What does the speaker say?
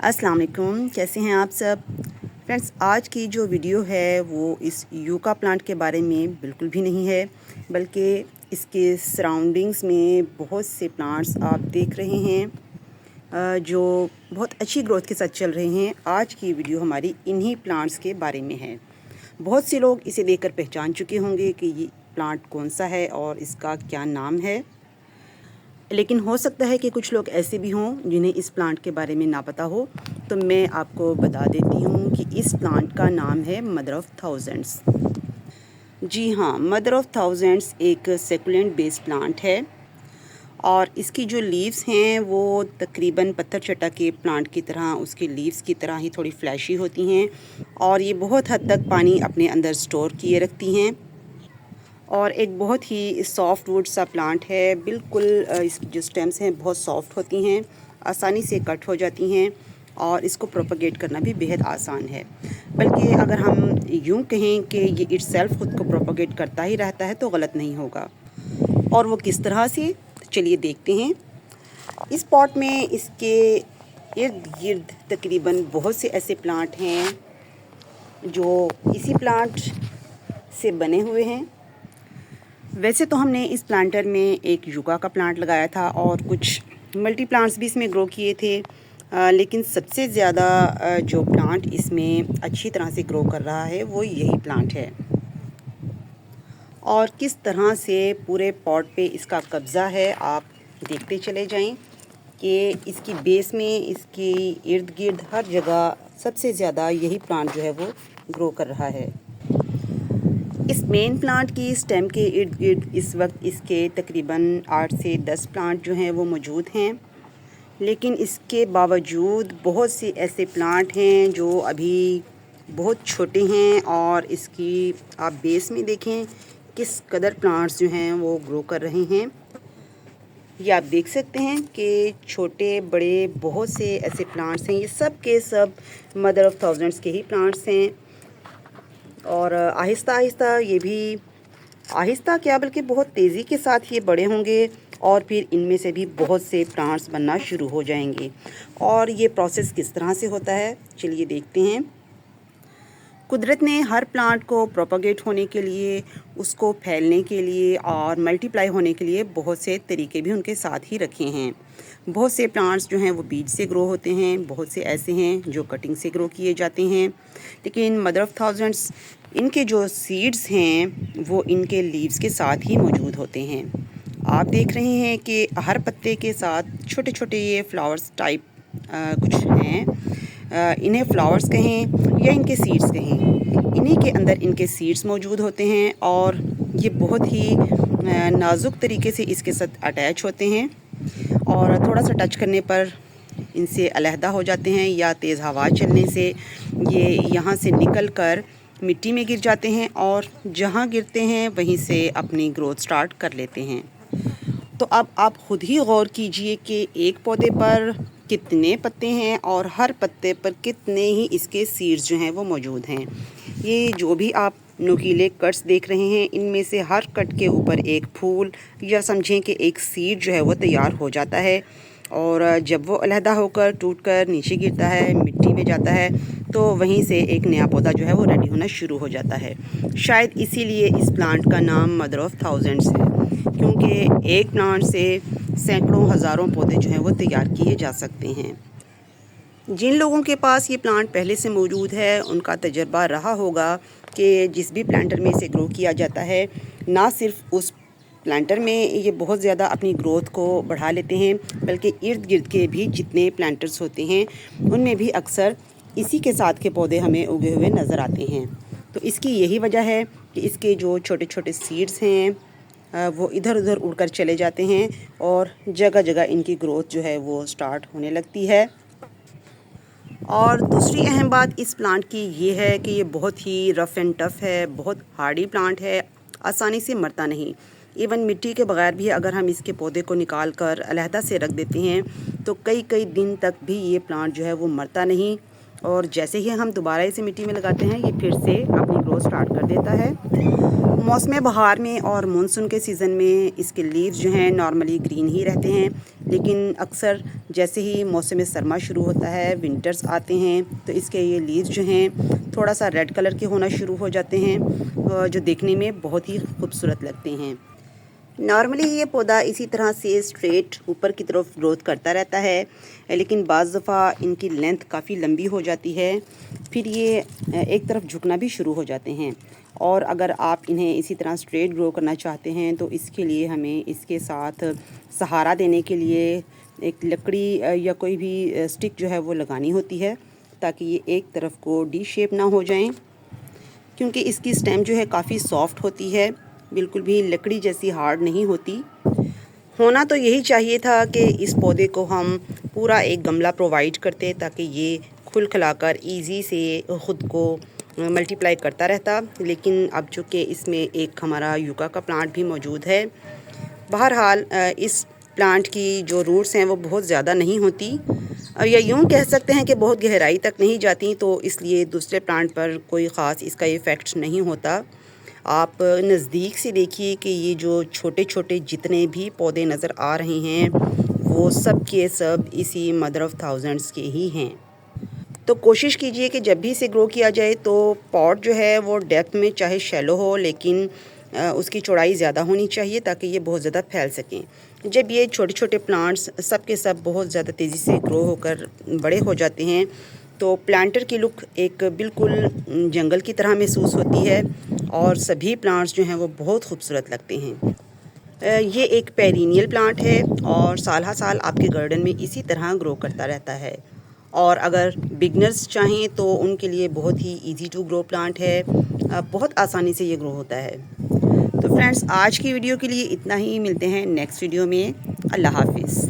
अस्सलाम वालेकुम, कैसे हैं आप सब फ्रेंड्स। आज की जो वीडियो है वो इस यूका प्लांट के बारे में बिल्कुल भी नहीं है, बल्कि इसके सराउंडिंग्स में बहुत से प्लांट्स आप देख रहे हैं जो बहुत अच्छी ग्रोथ के साथ चल रहे हैं। आज की वीडियो हमारी इन्हीं प्लांट्स के बारे में है। बहुत से लोग इसे देखकर पहचान चुके होंगे कि ये प्लांट कौन सा है और इसका क्या नाम है, लेकिन हो सकता है कि कुछ लोग ऐसे भी हों जिन्हें इस प्लांट के बारे में ना पता हो। तो मैं आपको बता देती हूँ कि इस प्लांट का नाम है मदर ऑफ़ थाउजेंड्स। जी हाँ, मदर ऑफ़ थाउजेंड्स एक सेकुलेंट बेस्ड प्लांट है और इसकी जो लीव्स हैं वो तकरीबन पत्थर चट्टा के प्लांट की तरह, उसकी लीव्स की तरह ही थोड़ी फ्लैशी होती हैं और ये बहुत हद तक पानी अपने अंदर स्टोर किए रखती हैं और एक बहुत ही सॉफ्ट वुड सा प्लांट है। बिल्कुल इस जो स्टेम्स हैं बहुत सॉफ्ट होती हैं, आसानी से कट हो जाती हैं और इसको प्रोपगेट करना भी बेहद आसान है। बल्कि अगर हम यूं कहें कि ये इटसेल्फ ख़ुद को प्रोपगेट करता ही रहता है तो गलत नहीं होगा। और वो किस तरह से, चलिए देखते हैं। इस पॉट में इसके इर्द गिर्द तकरीबन बहुत से ऐसे प्लांट हैं जो इसी प्लांट से बने हुए हैं। वैसे तो हमने इस प्लांटर में एक यूका का प्लांट लगाया था और कुछ मल्टी प्लांट्स भी इसमें ग्रो किए थे, लेकिन सबसे ज़्यादा जो प्लांट इसमें अच्छी तरह से ग्रो कर रहा है वो यही प्लांट है। और किस तरह से पूरे पॉट पे इसका कब्ज़ा है आप देखते चले जाएं कि इसकी बेस में, इसकी इर्द गिर्द हर जगह सबसे ज़्यादा यही प्लांट जो है वो ग्रो कर रहा है। इस मेन प्लांट की स्टेम के इर्द गिर्द इस वक्त इसके तकरीबन 8 से 10 प्लांट जो हैं वो मौजूद हैं, लेकिन इसके बावजूद बहुत से ऐसे प्लांट हैं जो अभी बहुत छोटे हैं और इसकी आप बेस में देखें किस कदर प्लांट्स जो हैं वो ग्रो कर रहे हैं। ये आप देख सकते हैं कि छोटे बड़े बहुत से ऐसे प्लांट्स हैं। ये सब के सब मदर ऑफ़ थाउजेंड्स के ही प्लांट्स हैं और आहिस्ता आहिस्ता ये भी, आहिस्ता क्या बल्कि बहुत तेज़ी के साथ ये बड़े होंगे और फिर इनमें से भी बहुत से प्लांट्स बनना शुरू हो जाएंगे। और ये प्रोसेस किस तरह से होता है चलिए देखते हैं। कुदरत ने हर प्लांट को प्रोपगेट होने के लिए, उसको फैलने के लिए और मल्टीप्लाई होने के लिए बहुत से तरीके भी उनके साथ ही रखे हैं। बहुत से प्लांट्स जो हैं वो बीज से ग्रो होते हैं, बहुत से ऐसे हैं जो कटिंग से ग्रो किए जाते हैं, लेकिन मदर ऑफ़ थाउजेंड्स इनके जो सीड्स हैं वो इनके लीव्स के साथ ही मौजूद होते हैं। आप देख रहे हैं कि हर पत्ते के साथ छोटे छोटे ये फ्लावर्स टाइप कुछ हैं। इन्हें फ्लावर्स कहें या इनके सीड्स कहें, इन्हीं के अंदर इनके सीड्स मौजूद होते हैं और ये बहुत ही नाजुक तरीके से इसके साथ अटैच होते हैं और थोड़ा सा टच करने पर इनसे अलहदा हो जाते हैं या तेज़ हवा चलने से ये यहाँ से निकल कर मिट्टी में गिर जाते हैं और जहाँ गिरते हैं वहीं से अपनी ग्रोथ स्टार्ट कर लेते हैं। तो अब आप ख़ुद ही गौर कीजिए कि एक पौधे पर कितने पत्ते हैं और हर पत्ते पर कितने ही इसके सीड्स जो हैं वो मौजूद हैं। ये जो भी आप नुकीले कट्स देख रहे हैं, इनमें से हर कट के ऊपर एक फूल या समझें कि एक सीड जो है वो तैयार हो जाता है और जब वो अलहदा होकर टूट कर नीचे गिरता है, मिट्टी में जाता है, तो वहीं से एक नया पौधा जो है वो रेडी होना शुरू हो जाता है। शायद इसीलिए इस प्लांट का नाम मदर ऑफ़ थाउजेंड्स है, क्योंकि एक प्लांट से सैकड़ों हज़ारों पौधे जो हैं वो तैयार किए जा सकते हैं। जिन लोगों के पास ये प्लांट पहले से मौजूद है उनका तजर्बा रहा होगा कि जिस भी प्लांटर में इसे ग्रो किया जाता है, ना सिर्फ उस प्लांटर में ये बहुत ज़्यादा अपनी ग्रोथ को बढ़ा लेते हैं, बल्कि इर्द गिर्द के भी जितने प्लांटर्स होते हैं उनमें भी अक्सर इसी के साथ के पौधे हमें उगे हुए नज़र आते हैं। तो इसकी यही वजह है कि इसके जो छोटे छोटे सीड्स हैं वो इधर उधर उड़कर चले जाते हैं और जगह जगह इनकी ग्रोथ जो है वो स्टार्ट होने लगती है। और दूसरी अहम बात इस प्लांट की ये है कि ये बहुत ही रफ़ एंड टफ़ है, बहुत हार्डी प्लांट है, आसानी से मरता नहीं। इवन मिट्टी के बगैर भी अगर हम इसके पौधे को निकाल कर अलहदा से रख देते हैं तो कई कई दिन तक भी ये प्लांट जो है वो मरता नहीं और जैसे ही हम दोबारा इसे मिट्टी में लगाते हैं ये फिर से अपनी ग्रोथ स्टार्ट कर देता है। मौसम बहार में और मानसून के सीज़न में इसके लीव्स जो हैं नॉर्मली ग्रीन ही रहते हैं, लेकिन अक्सर जैसे ही मौसम सरमा शुरू होता है, विंटर्स आते हैं, तो इसके ये लीव्स जो हैं थोड़ा सा रेड कलर के होना शुरू हो जाते हैं, जो देखने में बहुत ही खूबसूरत लगते हैं। नॉर्मली ये पौधा इसी तरह से स्ट्रेट ऊपर की तरफ ग्रोथ करता रहता है, लेकिन बाज़ दफ़ा इनकी लेंथ काफ़ी लंबी हो जाती है, फिर ये एक तरफ झुकना भी शुरू हो जाते हैं। और अगर आप इन्हें इसी तरह स्ट्रेट ग्रो करना चाहते हैं तो इसके लिए हमें इसके साथ सहारा देने के लिए एक लकड़ी या कोई भी स्टिक जो है वो लगानी होती है, ताकि ये एक तरफ को डी शेप ना हो जाएं, क्योंकि इसकी स्टेम जो है काफ़ी सॉफ्ट होती है, बिल्कुल भी लकड़ी जैसी हार्ड नहीं होती। होना तो यही चाहिए था कि इस पौधे को हम पूरा एक गमला प्रोवाइड करते, ताकि ये खुल खिलाकर ईज़ी से ख़ुद को मल्टीप्लाई करता रहता, लेकिन अब चूँकि इसमें एक हमारा यूका का प्लांट भी मौजूद है। बहरहाल इस प्लांट की जो रूट्स हैं वो बहुत ज़्यादा नहीं होती, या यूँ कह सकते हैं कि बहुत गहराई तक नहीं जाती, तो इसलिए दूसरे प्लांट पर कोई ख़ास इसका इफ़ेक्ट नहीं होता। आप नज़दीक से देखिए कि ये जो छोटे छोटे जितने भी पौधे नज़र आ रहे हैं वो सब के सब इसी मदर ऑफ़ थाउजेंड्स के ही हैं। तो कोशिश कीजिए कि जब भी इसे ग्रो किया जाए तो पॉट जो है वो डेप्थ में चाहे शैलो हो, लेकिन उसकी चौड़ाई ज़्यादा होनी चाहिए ताकि ये बहुत ज़्यादा फैल सकें। जब ये छोटे छोटे प्लांट्स सब के सब बहुत ज़्यादा तेज़ी से ग्रो होकर बड़े हो जाते हैं तो प्लांटर की लुक एक बिल्कुल जंगल की तरह महसूस होती है और सभी प्लांट्स जो हैं वो बहुत खूबसूरत लगते हैं। ये एक पेरिनियल प्लांट है और साल हर साल आपके गार्डन में इसी तरह ग्रो करता रहता है, और अगर बिगनर्स चाहें तो उनके लिए बहुत ही इजी टू ग्रो प्लांट है, बहुत आसानी से ये ग्रो होता है। तो फ्रेंड्स, आज की वीडियो के लिए इतना ही, मिलते हैं नेक्स्ट वीडियो में। अल्लाह हाफिज़।